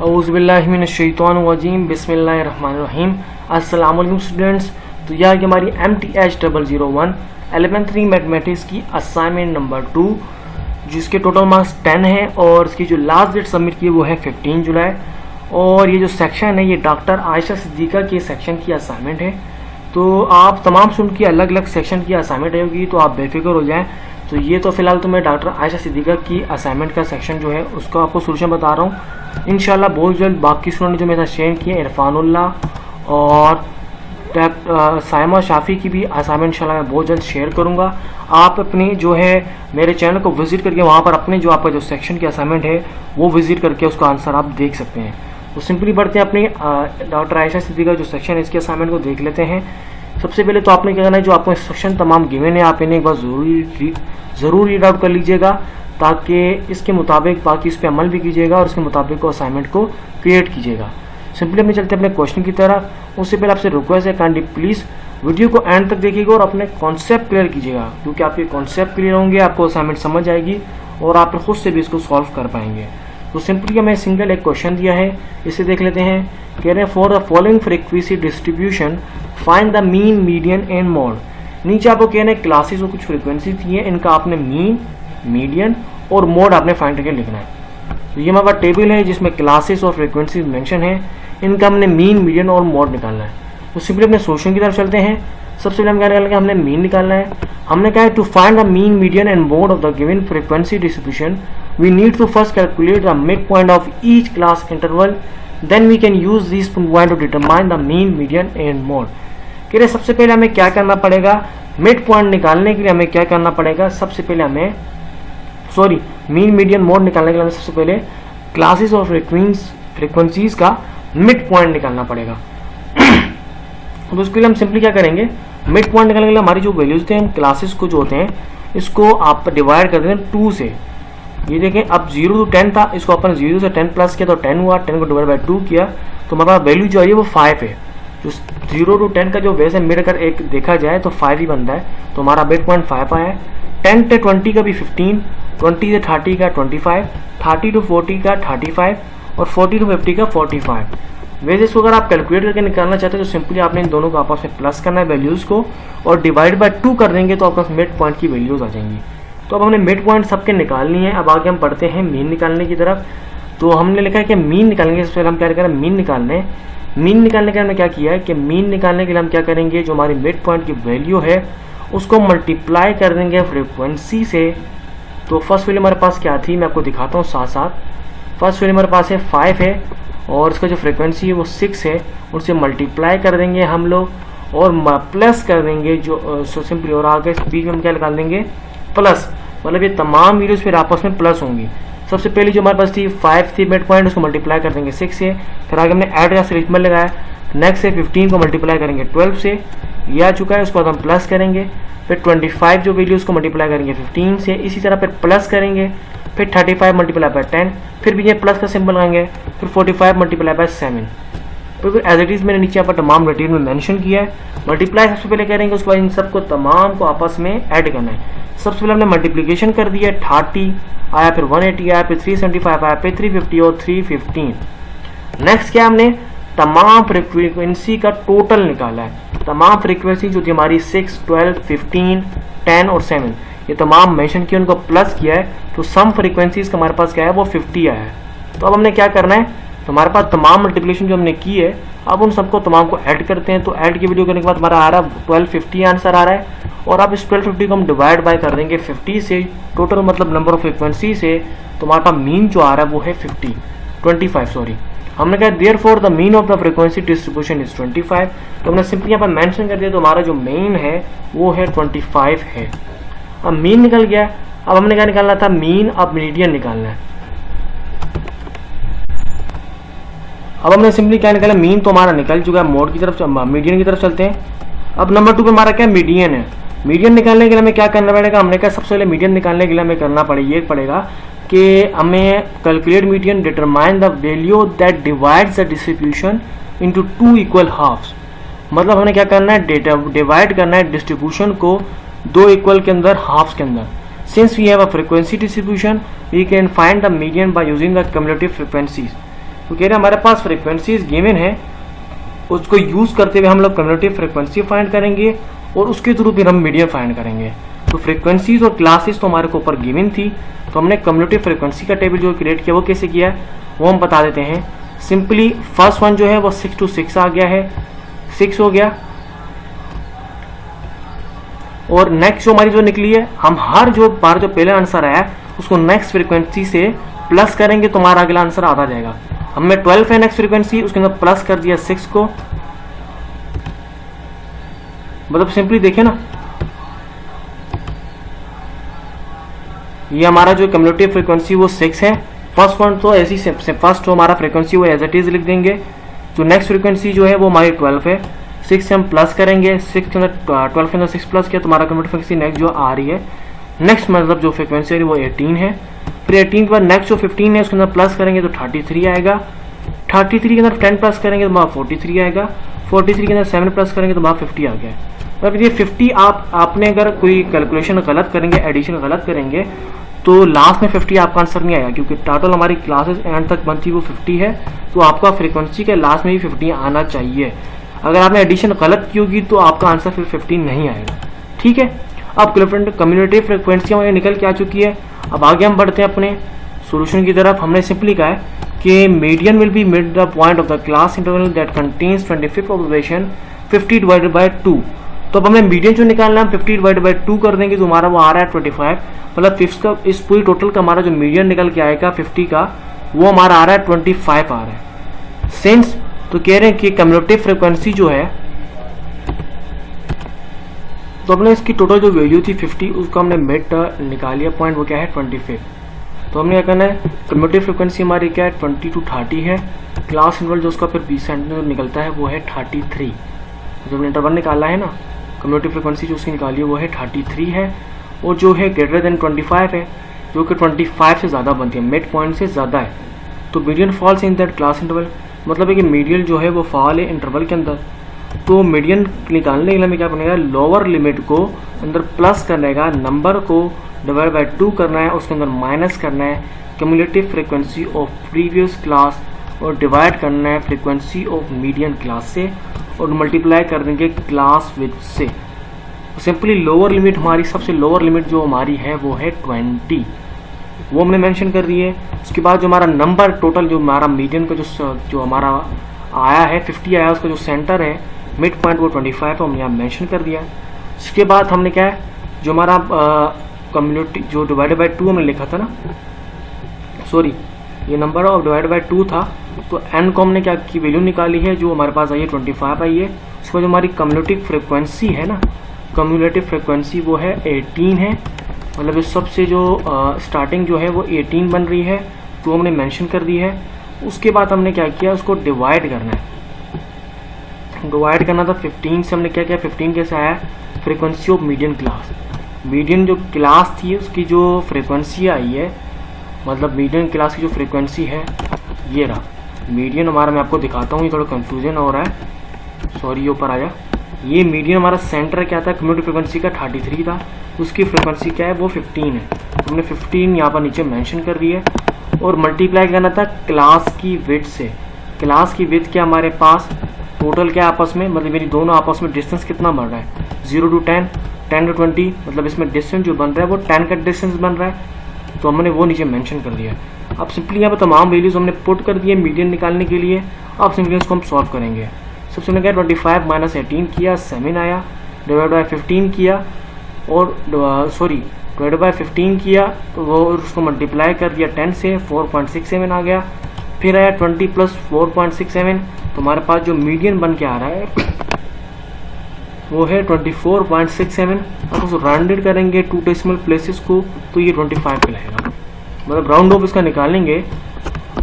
औज़ुबिल्लाहिमिनश्शैतानिर्रजीम बिस्मिल्लाहिर्रहमानिर्रहीम। अस्सलाम वालेकुम स्टूडेंट्स। तो यह कि हमारी MTH001 एलिमेंट्री मैथमेटिक्स की असाइनमेंट नंबर 2 जिसके टोटल मार्क्स 10 हैं और इसकी जो लास्ट डेट सबमिट की वो है 15 जुलाई। और ये जो सेक्शन है ये डॉक्टर आयशा सिद्दीका के सेक्शन की असाइनमेंट है। तो आप तमाम स्टूडेंट की अलग अलग सेक्शन की असाइनमेंट रहेगी, तो आप बेफिक्र हो जाएं। तो ये तो फिलहाल तो मैं डॉक्टर आयशा सिद्दीका की असाइनमेंट का सेक्शन जो है उसका आपको सोल्यूशन बता रहा हूँ। इंशाल्लाह बहुत जल्द बाकी स्टूडेंट जो मेरे साथ शेयर किए इरफानुल्लाह और साइमा शाफी की भी असाइनमेंट इंशाल्लाह मैं बहुत जल्द शेयर करूँगा। आप अपनी जो है मेरे चैनल को विजिट करके वहाँ पर अपने जो आपका जो सेक्शन की असाइनमेंट है वो विजिट करके उसका आंसर आप देख सकते हैं। तो सिंपली बढ़ते हैं अपनी डॉक्टर आयशा सिद्दीका जो सेक्शन है इसके असाइनमेंट को देख लेते हैं। सबसे पहले तो आपने क्या करना है, जो आपको इंस्ट्रक्शन तमाम गिवन है आप इन्हें एक बार ज़रूर रीड आउट कर लीजिएगा ताकि इसके मुताबिक बाकी इस पर अमल भी कीजिएगा और इसके मुताबिक को असाइनमेंट को क्रिएट कीजिएगा। सिंपली अपने चलते अपने क्वेश्चन की तरफ। उससे पहले आपसे रिक्वेस्ट है काइंडली प्लीज़ वीडियो को एंड तक देखिएगा और अपने कॉन्सेप्ट क्लियर कीजिएगा, क्योंकि आपके कॉन्सेप्ट क्लियर होंगे आपको असाइनमेंट समझ आएगी और आप खुद से भी इसको सॉल्व कर पाएंगे। तो सिंपली हमें सिंगल एक क्वेश्चन दिया है, इसे देख लेते हैं। कह रहे हैं for the following frequency distribution find the mean median and mode. नीचे आपको कह रहे हैं क्लासेस और कुछ फ्रीक्वेंसी दी है, इनका आपने मीन मीडियन और मोड आपने फाइंड करके लिखना है। तो ये हमारे पास टेबल है जिसमें क्लासेस और फ्रीक्वेंसी मेंशन है, इनका हमने मीन मीडियन और मोड निकालना है। तो सिंपली अपने सोल्यूशन की तरफ चलते हैं। सबसे पहले हम क्या निकालेंगे, हमने मीन निकालना है। हमने कहा है to find the mean median and mode of the given frequency distribution we need to first calculate the midpoint of each class interval, then we can use these point to determine the mean median and mode। कह रहे सबसे पहले हमें क्या करना पड़ेगा, mid point निकालने के लिए हमें क्या करना पड़ेगा, सबसे पहले हमें मीन मीडियन मोड निकालने के लिए हमें सबसे पहले क्लासेस और फ्रीक्वेंसीज का मिड पॉइंट निकालना पड़ेगा। तो उसके लिए हम सिंपली क्या करेंगे, मिड पॉइंट निकालने के लिए हमारी जो वैल्यूज थे हम क्लासेस को जो होते हैं इसको आप डिवाइड कर दें 2 से। ये देखें अब 0 to 10 था, इसको अपन 0 से 10 प्लस किया तो 10 हुआ, 10 को डिवाइड बाय 2 किया तो हमारा वैल्यू जो है वो 5 है। जो 0 to 10 का जो वैसे मिड कर एक देखा जाए तो 5 ही बनता है, तो हमारा मिड पॉइंट 5 आया है। 10 से 20 का भी 15, 20 से 30 का 25, 30 to 40 का 35 और 40 to 50 का 45। वैसे इसको अगर आप कैलकुलेट करके निकालना चाहते हैं तो सिंपली आपने इन दोनों को आपस में प्लस करना है वैल्यूज़ को और डिवाइड बाय 2 कर देंगे तो आपका मिड पॉइंट की वैल्यूज़ आ जाएंगी। तो अब हमने मिड पॉइंट सबके निकालनी है। अब आगे हम बढ़ते हैं मीन निकालने की तरफ। तो हमने लिखा है कि मीन निकालेंगे, सबसे पहले हम क्या करें, मीन निकालने के लिए हमने क्या किया है कि मीन निकालने के लिए हम क्या करेंगे, जो हमारी मिड पॉइंट की वैल्यू है उसको मल्टीप्लाई कर देंगे फ्रीक्वेंसी से। तो फर्स्ट वैल्यू हमारे पास क्या थी मैं आपको दिखाता हूँ साथ साथ। फर्स्ट वैल्यू हमारे पास है 5 है और इसका जो फ्रीक्वेंसी है वो 6 है, उससे मल्टीप्लाई कर देंगे हम लोग और प्लस कर देंगे जो सिंपली, और आगे बीच में हम क्या निकाल देंगे प्लस, मतलब ये तमाम वैल्यूज फिर आपस में प्लस होंगी। सबसे पहली जो हमारे पास थी 5 थी मिड पॉइंट, उसको मल्टीप्लाई कर देंगे 6 से। फिर आगे हमने ऐड का सिग्नल लगाया, नेक्स्ट से 15 को मल्टीप्लाई करेंगे 12 से, ये आ चुका है, उसको हम प्लस करेंगे। फिर 25 जो वैल्यू उसको मल्टीप्लाई करेंगे 15 से, इसी तरह फिर प्लस करेंगे। फिर 35 मल्टीप्लाई बाय 10, फिर भी ये प्लस का सिंबल लगाएंगे। फिर 45 मल्टीप्लाई बाय 7। तो फिर एज इट इज़ मैंने नीचे यहाँ पर तमाम मटेरियल में मेंशन किया है। मल्टीप्लाई सबसे पहले करेंगे, उसके बाद इन सबको तमाम को आपस में ऐड करना है। सबसे पहले हमने मल्टीप्लिकेशन कर दिया 30 आया, फिर 180 आया, फिर 375 आया, फिर 350 और 315। नेक्स्ट क्या हमने तमाम फ्रीक्वेंसी का टोटल निकाला है। तमाम फ्रीक्वेंसी जो थी हमारी 6, 12, 15, 10 और 7 ये तमाम मेंशन किया, उनको प्लस किया है तो सम फ्रीक्वेंसीज का हमारे पास क्या है वो 50 आया है। तो अब हमने क्या करना है, तो हमारे पास तमाम मल्टीप्लिकेशन जो हमने की है अब उन सबको तमाम को ऐड करते हैं। तो ऐड की वीडियो करने के बाद हमारा आ रहा है 1250 आंसर आ रहा है और अब इस 1250 को हम डिवाइड बाय कर देंगे 50 से, टोटल मतलब नंबर ऑफ फ्रीक्वेंसी से, तो हमारे पास मीन जो आ रहा है वो है 25 सॉरी। हमने कहा therefore the mean of the frequency distribution is 25। तो हमने सिंपली यहाँ पर मेंशन कर दिया तो हमारा जो मीन है वो है 25 है। अब मीन निकल गया, अब हमने क्या निकालना था, मीन, अब मीडियन निकालना है। अब हमने सिंपली क्या निकाला, मीन तो हमारा निकल चुका है, मोड की तरफ मीडियन की तरफ चलते हैं। अब नंबर 2 पे हमारा क्या मीडियन है। मीडियन निकालने के लिए हमें क्या करना पड़ेगा, हमने कहा सबसे पहले मीडियन निकालने के लिए हमें करना पड़ेगा कि हमें calculate median, determine the value that divides the distribution into 2 equal halves. मतलब हमने क्या करना है, डिवाइड करना है डिस्ट्रीब्यूशन को 2 इक्वल के अंदर, हाफ्स के अंदर। Since we have a frequency distribution we can find the median by using the cumulative frequencies. तो कह रहे हैं हमारे पास फ्रिक्वेंसीज गिवन है, उसको यूज करते हुए हम लोग कम्युलेटिव फ्रिक्वेंसी फाइंड करेंगे और उसके थ्रू फिर हम मीडियन फाइंड करेंगे। तो फ्रिक्वेंसीज और क्लासेस तो हमारे को ऊपर गिवन थी, तो हमने कम्युलेटिव फ्रिक्वेंसी का टेबल जो क्रिएट किया वो कैसे किया है वो हम बता देते हैं। सिंपली फर्स्ट वन जो है वो 6 to 6 आ गया है, 6 हो गया। और नेक्स्ट जो हमारी जो निकली है, हम हर जो बार जो पहले आंसर आया उसको नेक्स्ट फ्रीक्वेंसी से प्लस करेंगे तो हमारा अगला आंसर आता जाएगा। हमने 12 है नेक्स्ट फ्रीक्वेंसी, उसके अंदर प्लस कर दिया 6 को, मतलब सिंपली देखिए ना, ये हमारा जो कम्युलेटिव फ्रीक्वेंसी वो 6 है। फर्स्ट वन तो ऐसी फर्स्ट जो हमारा फ्रीक्वेंसी वो एज इट इज लिख देंगे। जो नेक्स्ट फ्रीक्वेंसी जो है वो हमारी 12 है, 6 से हम प्लस करेंगे, 6 के अंदर 12 के अंदर 6 प्लस किया तो हमारा कम्युलेटिव फ्रीक्वेंसी नेक्स्ट जो आ रही है, नेक्स्ट मतलब जो फ्रीक्वेंसी है वो 18 है। फिर 18 के बाद नेक्स्ट जो 15 है उसके अंदर प्लस करेंगे तो 33 आएगा, 33 के अंदर 10 प्लस करेंगे तो वहाँ 43 आएगा, 43 के अंदर 7 प्लस करेंगे तो वहाँ 50 आ गया। अब ये 50 आपने अगर कोई कैलकुलेशन गलत करेंगे, एडिशन गलत करेंगे तो लास्ट में 50 आपका आंसर नहीं आएगा, क्योंकि टोटल हमारी क्लासेस एंड तक बनती वो 50 है, तो आपका फ्रीक्वेंसी के लास्ट में भी 50 आना चाहिए। अगर आपने एडिशन गलत की होगी तो आपका आंसर फिर 50 नहीं आएगा। ठीक है, अब कम्युलेटिव फ्रीक्वेंसी हमारी निकल के आ चुकी है। अब आगे हम बढ़ते हैं अपने सॉल्यूशन की तरफ। हमने सिंपली कहा है कि median will be mid the point of the class interval that contains 25th observation 50 divided by 2। तो अब हमने मीडियन जो निकालना है हम 50 डिवाइडेड बाय 2 कर देंगे तो हमारा वो आ रहा है 25, मतलब फिफ्थ का इस पूरी टोटल का हमारा जो मीडियन निकल के आएगा 50 का वो हमारा आ रहा है 25 आ रहा है। सिंस तो कह रहे हैं कि कम्युलेटिव फ्रीक्वेंसी जो है, तो हमने इसकी टोटल जो वैल्यू थी 50 उसको हमने मिड निकाल लिया, पॉइंट वो क्या है 25। तो हमने क्या करना है, कम्युलेटिव फ्रीक्वेंसी हमारी क्या है 20 to 30 है, क्लास इंटरवल जो उसका फिर 20 सेंटीमीटर निकलता है वो है 33। जो हमने इंटरवल निकाला है ना, कम्युलेटिव फ्रीक्वेंसी जो उसकी निकाली है वो है 33 है, और जो है ग्रेटर देन 25 है, जो कि 25 से ज़्यादा बनती है, मिड पॉइंट से ज़्यादा है। तो median falls in that class interval, मतलब है कि मीडियन जो है वो फॉल है इंटरवल के अंदर। तो मीडियन निकालने के लिए हमें क्या बनेगा, लोअर लिमिट को अंदर प्लस करने का, नंबर को डिवाइड बाय 2 करना है, उसके अंदर माइनस करना है cumulative frequency of previous class और डिवाइड करना है फ्रीक्वेंसी ऑफ मीडियन क्लास से और मल्टीप्लाई कर देंगे क्लास विद से। सिंपली लोअर लिमिट हमारी सबसे लोअर लिमिट जो हमारी है वो है 20, वो हमने मेंशन कर दी है। उसके बाद जो हमारा नंबर टोटल जो हमारा मीडियन का जो हमारा आया है 50 आया, उसका जो सेंटर है मिड पॉइंट वो 25 है, हमने यहाँ मेंशन कर दिया। इसके बाद हमने क्या है, जो हमारा कम्युनिटी जो डिवाइडेड बाय 2 हमने लिखा था ना, सॉरी ये नंबर ऑफ डिवाइडेड बाय 2 था, तो एन को हमने क्या की वैल्यू निकाली है जो हमारे पास आई है 25 आई है। उसके बाद जो हमारी कम्युलेटिव फ्रिक्वेंसी है ना, कम्युलेटिव फ्रिक्वेंसी वो है 18 है, मतलब इस सबसे जो स्टार्टिंग जो है वो 18 बन रही है, तो हमने मेंशन कर दी है। उसके बाद हमने क्या किया, उसको डिवाइड करना है, डिवाइड करना था 15 से। हमने क्या किया, 15 कैसे आया, frequency of median class, median जो क्लास थी उसकी जो फ्रिक्वेंसी आई है, मतलब मीडियन क्लास की जो फ्रिक्वेंसी है ये रहा मीडियन हमारा, मैं आपको दिखाता हूँ, ये थोड़ा कंफ्यूजन हो रहा है, सॉरी ये ऊपर आया। ये मीडियन हमारा सेंटर क्या था, कम्युलेटिव फ्रिक्वेंसी का 33 था, उसकी फ्रिक्वेंसी क्या है वो 15 है, तो हमने 15 यहाँ पर नीचे मेंशन कर दी है। और मल्टीप्लाई करना था क्लास की विड्थ से, क्लास की विड्थ क्या हमारे पास टोटल क्या आपस में, मतलब मेरी दोनों आपस में डिस्टेंस कितना बन रहा है 0 to 10, 10 to 20, मतलब इसमें डिस्टेंस जो बन रहा है वो 10 का डिस्टेंस बन रहा है, तो हमने वो नीचे मेंशन कर दिया। अब सिंपली यहाँ पर तमाम वैल्यूज हमने पुट कर दिए मीडियन निकालने के लिए। अब सिंपली इसको हम सॉल्व करेंगे। सबसे हमने क्या 25 माइनस 18 किया, 7 आया, डिवाइड बाय 15 किया, और सॉरी डिवाइड बाय 15 किया तो वो उसको मल्टीप्लाई कर दिया 10 से, 4.67 आ गया। फिर आया 20 प्लस 4.67, तो हमारे पास जो मीडियन बन के आ रहा है वो है 24.67। अब उसको राउंडेड करेंगे 2 डेसिमल प्लेसेस को तो ये 25 कहलाएगा, मतलब राउंड ऑफ इसका निकालेंगे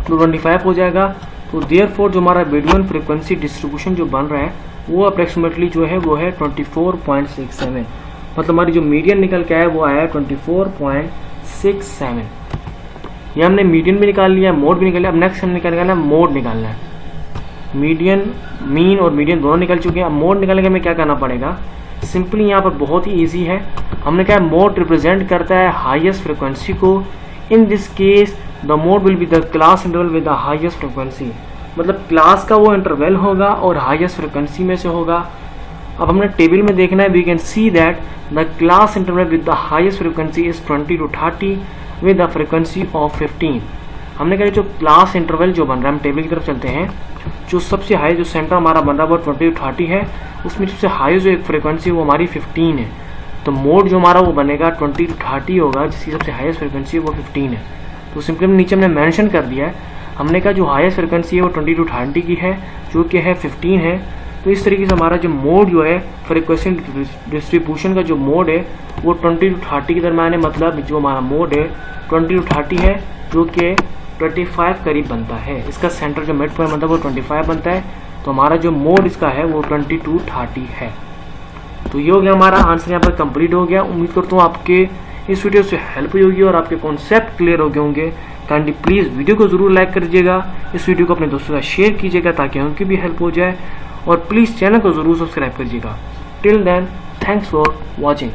तो 25 हो जाएगा। तो देयरफॉर जो हमारा मीडियन फ्रीक्वेंसी डिस्ट्रीब्यूशन जो बन रहा है वो अप्रोक्सीमेटली जो है वो है 24.67, मतलब हमारी जो मीडियन निकल के आया वो आया 24.67। ये हमने मीडियन भी निकाल लिया, मोड भी निकाल लिया। अब नेक्स्ट हमने क्या निकालना है, मोड निकालना है। मीडियन, मीन और मीडियन दोनों निकल चुके हैं। अब मोड निकालने के हमें क्या करना पड़ेगा, सिंपली यहाँ पर बहुत ही ईजी है। हमने क्या, मोड रिप्रेजेंट करता है हाईएस्ट फ्रिक्वेंसी को, in this case the mode will be the class interval with the highest frequency, मतलब क्लास का वो इंटरवल होगा और हाईएस्ट फ्रिक्वेंसी में से होगा। अब हमने टेबल में देखना है, we can see that the class interval with the highest frequency is 20 to 30 with the frequency of 15। हमने कहा जो क्लास इंटरवल जो बन रहा है, हम टेबल की तरफ चलते हैं, जो सबसे हाई जो सेंटर हमारा बन रहा है वो 20 to 30 है, उसमें सबसे हाई जो एक फ्रिक्वेंसी वो हमारी 15 है। तो मोड जो हमारा वो बनेगा 20 to 30 होगा, जिसकी सबसे हाईएस्ट फ्रिक्वेंसी वो 15 है। तो सिंपली नीचे हमने मेंशन कर दिया है, हमने कहा जो हाईएस्ट फ्रिक्वेंसी है वो 20 to 30 की है, जो कि है 15 है। तो इस तरीके से हमारा जो मोड जो है फ्रिक्वेंसी डिस्ट्रीब्यूशन का जो मोड है वो 20 to 30 के दरम्यान है, मतलब जो हमारा मोड है 20 to 30 है, जो कि 25 करीब बनता है। इसका सेंटर जो मिड पॉइंट बनता है वो 25 बनता है। तो हमारा जो मोड इसका है वो 20 to 30 है। तो ये हो गया हमारा आंसर, यहाँ पर कंप्लीट हो गया। उम्मीद करता हूँ आपके इस वीडियो से हेल्प हुई होगी और आपके कॉन्सेप्ट क्लियर हो गए होंगे। काइंडली प्लीज़ वीडियो को ज़रूर लाइक कर दीजिएगा, इस वीडियो को अपने दोस्तों के साथ शेयर कीजिएगा ताकि उनकी भी हेल्प हो जाए, और प्लीज़ चैनल को ज़रूर सब्सक्राइब करिएगा। Till then, thanks for watching.